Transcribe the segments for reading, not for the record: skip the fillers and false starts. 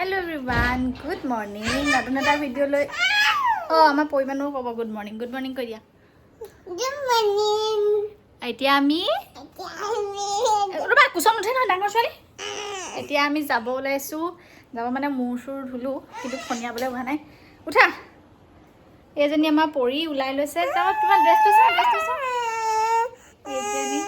Hello everyone, good morning. নতুন এটা video লৈ আমাৰ পৰিমাণও ক'ব গুড মৰ্নিং কৈ দিয়া। Good morning. এতিয়া আমি ৰবা কুচন উঠে নহয় ডাঙৰ ছোৱালী। এতিয়া আমি যাব ওলাইছোঁ, যাব মানে মূৰ চুৰ ধুলোঁ কিন্তু ফনিয়াবলৈ হোৱা নাই। উঠা, এইজনী আমাৰ পৰি ওলাই লৈছে। যাওঁ তোমাৰ ড্ৰেছটো চাওঁ এইজনী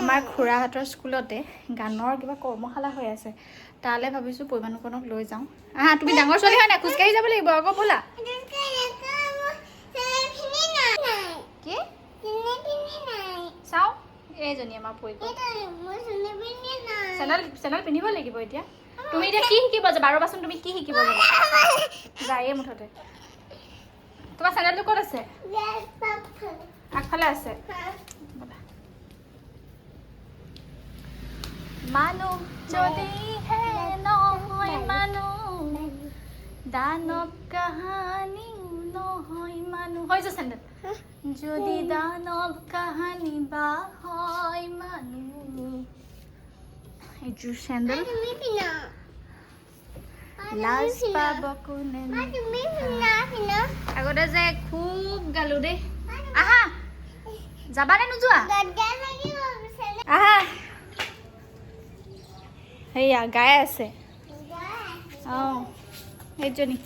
আমাৰ খুৰাহঁতৰ স্কুলতে গানৰ কিবা কৰ্মশালা হৈ আছে, তালৈ ভাবিছোঁ পৰিমাণকণক লৈ যাওঁ। তুমি ডাঙৰ ছোৱালী হয় নাই, খোজকাঢ়ি যাব লাগিব আকৌ, ব'লা। কি চাওঁ এইজনী আমাৰ পৰি চেণ্ডেল পিন্ধিব লাগিব। এতিয়া তুমি এতিয়া কি শিকিব যাবা? ৰ'বাচোন, তুমি কি শিকিব যাবা? যায়ে মুঠতে তোমাৰ চেণ্ডেলটো ক'ত আছে? আগফালে আছে। মানুহ যদি হে নহয় মানুহ, দানৱ কাহানি নহয় মানুহ। হৈছে চেণ্ডেল যদি দানৱ কাহানি বা হয় মানুহ। এইযোৰ চেণ্ডেল লাজ পাব কোনে? আগতে যে খুব গালো দেই। আহা, যাবা নে নোযোৱা? আহা, সেয়া গাই আছে। অঁ সেইজনী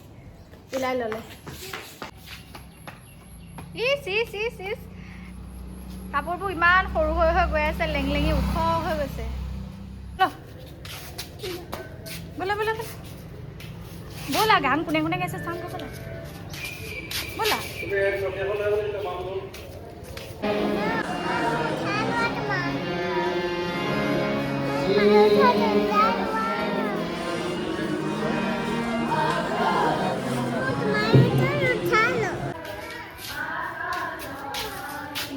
ওলাই ল'লে। ইচ ইচ ইচ ইচ, কাপোৰবোৰ ইমান সৰু হৈ হৈ গৈ আছে, লেঙি ওখ হৈ গৈছে। ব'লা ব'লা ব'লা ব'লা, গান কোনে কোনে গাইছে চাওঁ ব'লা ব'লা।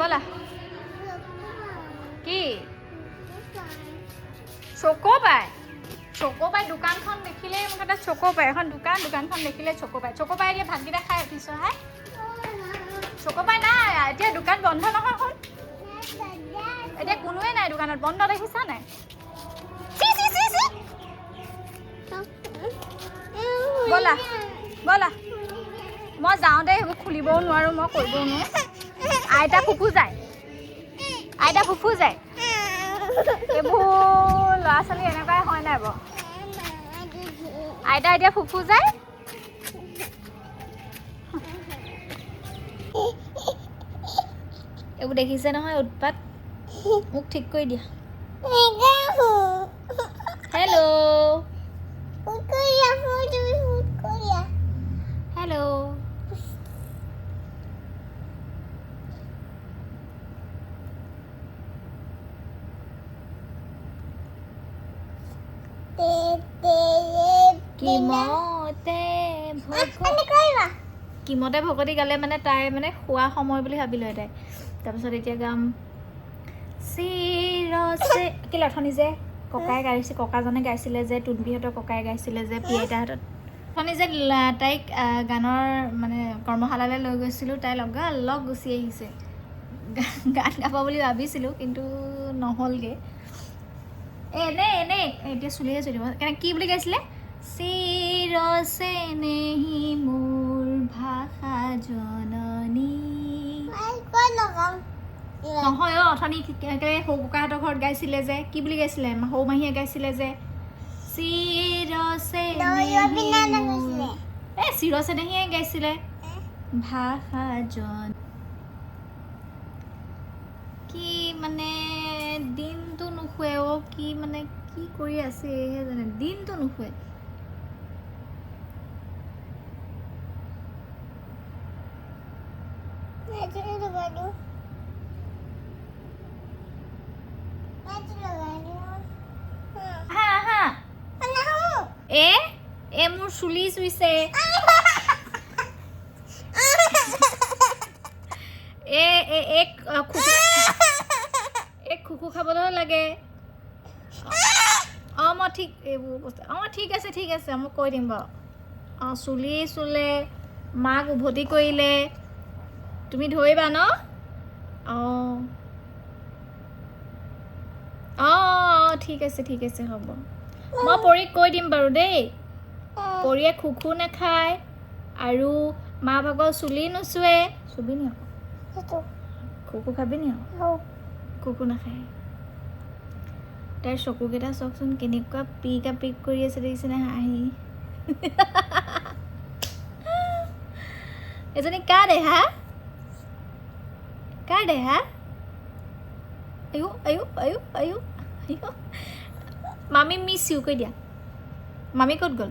ব'লা। কি চকো পাই দোকানখন দেখিলেই মুঠতে চকো পাই। এখন দোকানখন দেখিলে চকো পাই এতিয়া ভাতকেইটা খাই উঠিছ হে। চকো পাই নাই এতিয়া, দোকান বন্ধ নহয় হ'ল। এতিয়া কোনোৱে নাই দোকানত, বন্ধ দেখিছা নাই? ব'লা ব'লা, মই যাওঁতে সেইবোৰ খুলিবও নোৱাৰোঁ, মই কৰিবও নোৱাৰোঁ। আইতা ফুফু যায় এইবোৰ ল'ৰা ছোৱালী এনেকুৱাই হয় নাই বাৰু? আইতা এতিয়া ফুফু যায়। এইবোৰ দেখিছে নহয় উৎপাত, মোক ঠিক কৰি দিয়া। হেল্ল' হেল্ল', কিমতে ভকতি গালে মানে তাই মানে শোৱা সময় বুলি ভাবি লয় তাই। তাৰপিছত এতিয়া গাম চিৰচে কি অথনি যে ককাজনে গাইছিলে যে, টুনবিহঁতৰ ককাই গাইছিলে যে, পিয়াইতাহঁতত অথনি যে তাইক গানৰ মানে কৰ্মশালালৈ লৈ গৈছিলোঁ, তাই লগ গুচি আহিছে। গান গাব বুলি ভাবিছিলোঁ কিন্তু নহ'লগৈ। এনেই এতিয়া চুলিহে চলিব। কি বুলি গাইছিলে? চিৰচে নেহি মোৰ ভাষা জননী। নহয় অথনি সৰু ককাহঁতৰ ঘৰত গাইছিলে যে, কি বুলি গাইছিলে? সৰু মাহীয়ে গাইছিলে যে, চিৰচে চিৰচে নেহিয়ে গাইছিলে ভাষা জন। কি মানে দিনটো নুশুৱে কি মানে কি কৰি আছে এহে জানে, দিনটো নুশুৱে। এ মোৰ চুলি চুইছে। খুকু খাবলৈও লাগে। মই ঠিক এইবোৰ বস্তু ঠিক আছে মই কৈ দিম বাৰু। চুলি চুলে, মাক উভতি কৰিলে, তুমি ধৰিবা ন? ঠিক আছে হ'ব মই পৰিক কৈ দিম বাৰু দেই পৰিয়ে খুখু নাখায় আৰু মা ভাগৰ চুলি নুচুৱে চুবি নি আকৌ খুখু খাবি নি আকৌ খুখু নাখায় তাইৰ চকুকেইটা চাওকচোন কেনেকুৱা পিক কৰি আছে দেখিছেনে হাঁহি এজনী কাৰ দেহা আয়ো মামী মিছ ইউ কৈ দিয়া মামী ক'ত গ'ল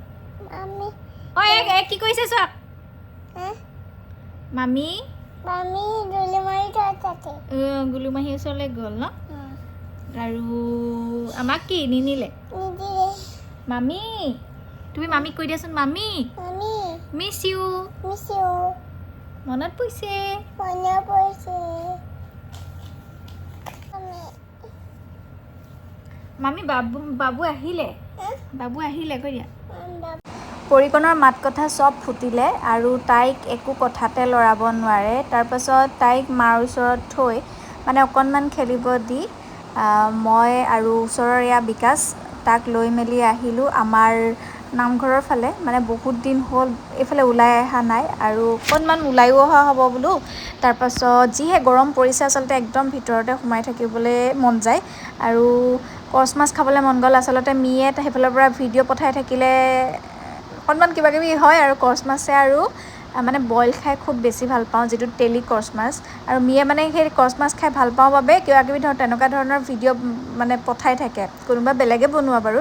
ঐ এক কি কৰিছে চাওক মামী গুলুমাহীৰ ওচৰলৈ গ'ল ন আৰু আমাক কি নিনিলে মামী তুমি মামীক কৈ দিয়াচোন মামী মিছ ইউ মনত পৰিছে মামী বাবু আহিলে কৈ দিয়া পৰিকণৰ মাত কথা চব ফুটিলে আৰু তাইক একো কথাতে লৰাব নোৱাৰে তাৰপাছত তাইক মাৰ ওচৰত থৈ মানে অকণমান খেলিব দি মই আৰু ওচৰৰ এয়া বিকাশ তাক লৈ মেলি আহিলোঁ আমাৰ নামঘৰৰ ফালে মানে বহুত দিন হ'ল এইফালে ওলাই অহা নাই আৰু অকণমান ওলায়ো অহা হ'ব বোলো তাৰপাছত যিহে গৰম পৰিছে আচলতে একদম ভিতৰতে সোমাই থাকিবলৈ মন যায় আৰু কচ মাছ খাবলৈ মন গ'ল আচলতে মিয়ে সেইফালৰ পৰা ভিডিঅ' পঠাই থাকিলে অকণমান কিবাকিবি হয় আৰু কচ মাছে আৰু মানে বইল খাই খুব বেছি ভাল পাওঁ যিটো তেলি কচ মাছ আৰু মিয়ে মানে সেই কচ মাছ খাই ভাল পাওঁ বাবে কিবাকিবি তেনেকুৱা ধৰণৰ ভিডিঅ' মানে পঠাই থাকে কোনোবা বেলেগে বনোৱা বাৰু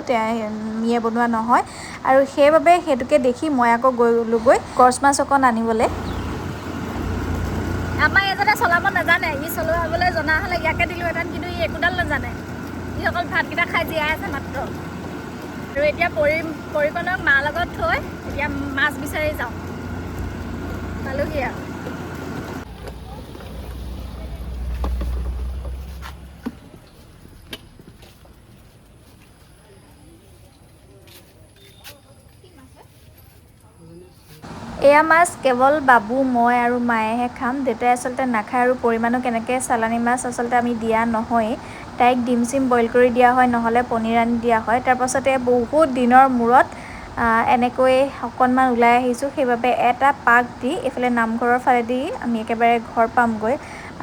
মিয়ে বনোৱা নহয় আৰু সেইবাবে সেইটোকে দেখি মই আকৌ গ'লোগৈ কচ মাছ অকণ আনিবলৈ আমাৰ এজনে চলাব নাজানে ই চলাবলৈ জনা হ'লে ইয়াকে দিলোহেঁতেন কিন্তু ই একোডাল নাজানে ই অকল ভাতকেইটা খাই জীয়াই আছে মাত্ৰ আৰু এতিয়া পৰিকণক মাৰ লগত থৈ এতিয়া মাছ বিচাৰি যাওঁ পালোহি আৰু এয়া মাছ কেৱল বাবু মই আৰু মায়েহে খাম দেউতাই আচলতে নাখায় আৰু পৰিমাণো কেনেকৈ চালানী মাছ আচলতে আমি দিয়া নহয়েই তাইক ডিম চিম বইল কৰি দিয়া হয় নহ'লে পনীৰ আনি দিয়া হয় তাৰপাছতে বহুত দিনৰ মূৰত এনেকৈ অকণমান ওলাই আহিছোঁ সেইবাবে এটা পাক দি এইফালে নামঘৰৰ ফালেদি আমি একেবাৰে ঘৰ পামগৈ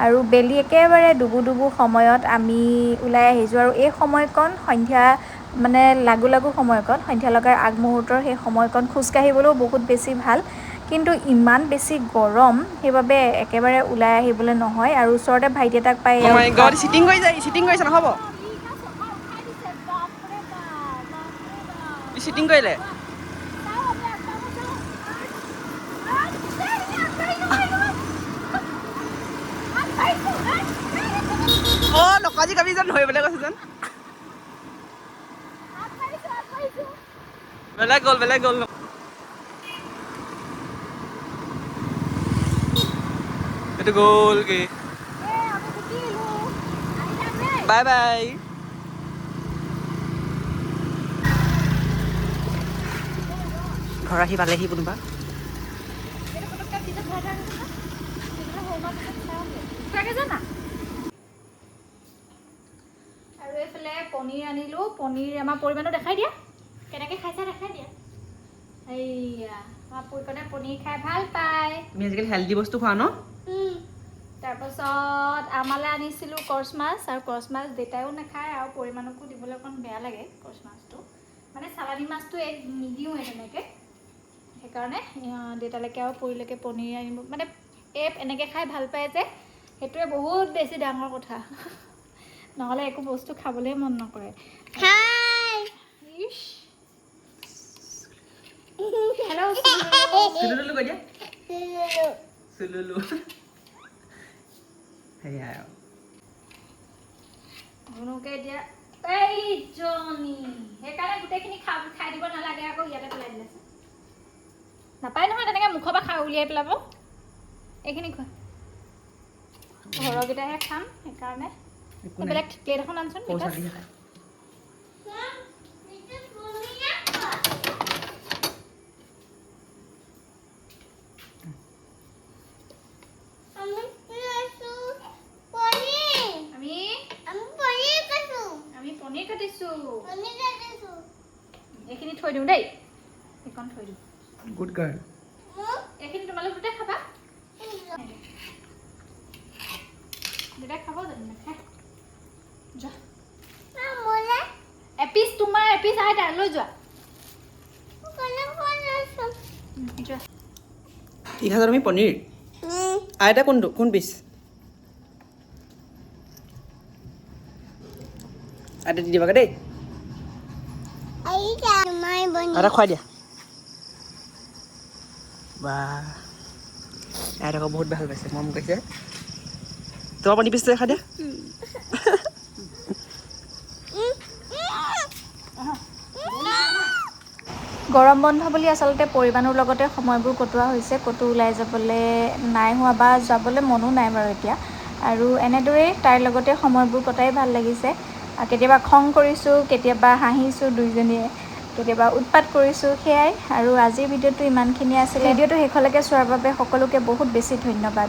আৰু বেলি একেবাৰে ডুবু সময়ত আমি ওলাই আহিছোঁ আৰু এই সময়কণ সন্ধ্যা মানে লাগু সময়কণ সন্ধ্যা লগাৰ আগমুহূৰ্তৰ সেই সময়কণ খোজকাঢ়িবলৈও বহুত বেছি ভাল কিন্তু ইমান বেছি গৰম সেইবাবে একেবাৰে ওলাই আহিবলৈ নহয় আৰু ওচৰতে ভাইটি এটাক পাই চিটিং কৰিছে নহ'ব চিটিং কৰিলে নকাজি কাবি যেন ধৰিবলৈ কৈছে যেন বেলেগ গ'ল এইটো গ'ল কি বাই ঘৰ আহি পালেহি কোনোবা আৰু এইফালে পনীৰ আনিলোঁ পনীৰ আমাৰ পৰিমাণো দেখাই দিয়া কেনেকৈ খাইছা দেখাই দিয়া এইয়া আমাৰ পৰিকণে পনীৰ খাই ভাল পায় তুমি আজিকালি হেল্ডি বস্তু খোৱা ন তাৰপাছত আমালৈ আনিছিলোঁ কচ মাছ আৰু কচ মাছ দেউতাইও নাখায় আৰু পৰিমাণকো দিবলৈ অকণ বেয়া লাগে কচ মাছটো মানে চালানী মাছটো নিদিওঁৱে তেনেকৈ সেইকাৰণে দেউতালৈকে আৰু পৰিলৈকে পনীৰ আনিব মানে এনেকৈ খাই ভাল পায় যে সেইটোৱে বহুত বেছি ডাঙৰ কথা নহ'লে একো বস্তু খাবলৈ মন নকৰে ধুনুকে এতিয়া এইজনী সেইকাৰণে গোটেইখিনি খাই দিব নালাগে আকৌ ইয়াতে পেলাই দিলে নাপায় নহয় তেনেকৈ মুখৰ পৰা খাই উলিয়াই পেলাব এইখিনি খোৱা ঘৰৰকেইটাহে খাম সেইকাৰণে বেলেগ প্লেট এখন আনচোন আমি পনীৰ কাটিছোঁ এইখিনি থৈ দিওঁ দেই এইকণ থৈ দিওঁ গুড গাৰ্ল এইখিনি তোমালোক দুটাই খাবা দুটাই খাব জানো নাখায় যোৱা এপিচ তোমাৰ এপিচ আইতাৰ লৈ যোৱা যোৱা কি খাইছা তুমি পনীৰ আইতা কোনটো কোন পিচ আইতা দি দিবাগে দেই আইতা খুৱাই দিয়া বা আইতা আকৌ বহুত ভাল পাইছে মৰম কৈছে তোমাৰ পনীৰ পিচটো খাই দিয়া গৰম বন্ধ বুলি আচলতে পৰিবাৰৰ লগতে সময়বোৰ কটোৱা হৈছে ক'তো ওলাই যাবলৈ নাই হোৱা বা যাবলৈ মনো নাই বাৰু এতিয়া আৰু এনেদৰেই তাইৰ লগতে সময়বোৰ কটাই ভাল লাগিছে কেতিয়াবা খং কৰিছোঁ কেতিয়াবা হাঁহিছোঁ দুইজনীয়ে কেতিয়াবা উৎপাত কৰিছোঁ সেয়াই আৰু আজিৰ ভিডিঅ'টো ইমানখিনি আছিলে ভিডিঅ'টো শেষলৈকে চোৱাৰ বাবে সকলোকে বহুত বেছি ধন্যবাদ